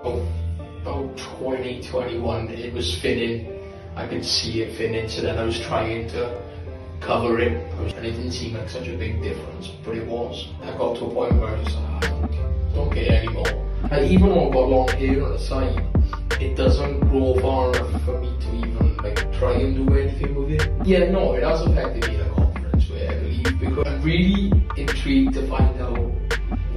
about 2021, it was thinning. I could see it thinning, so then I was trying to cover it, and it didn't seem like such a big difference, but it was. I got to a point where I was like, I don't care anymore. And even though I've got long hair on the side, it doesn't grow far enough for me to even like try and do anything with it. Yeah, no, it has affected me, the confidence way, I believe, because I'm really intrigued to find out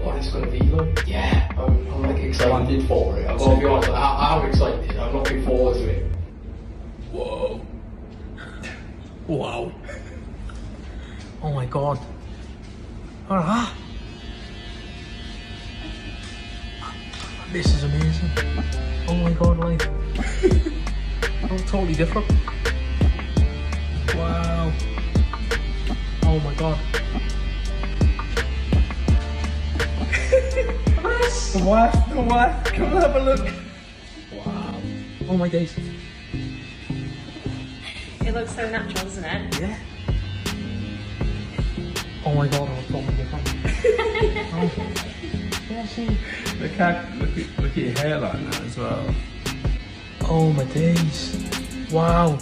what it's gonna be like. Yeah, I'm like excited for it. I've got to be honest, I'm excited. I'm looking forward to it. Whoa. Wow. Oh my god. Ah. This is amazing. Oh my god, like. Oh, totally different. Wow. Oh my god. What? Come and have a look. Wow. Oh my days. It looks so natural, doesn't it? Yeah. Oh my god, I'm totally different. Oh. Yeah, see. Look at your hairline now as well. Oh my days. Wow.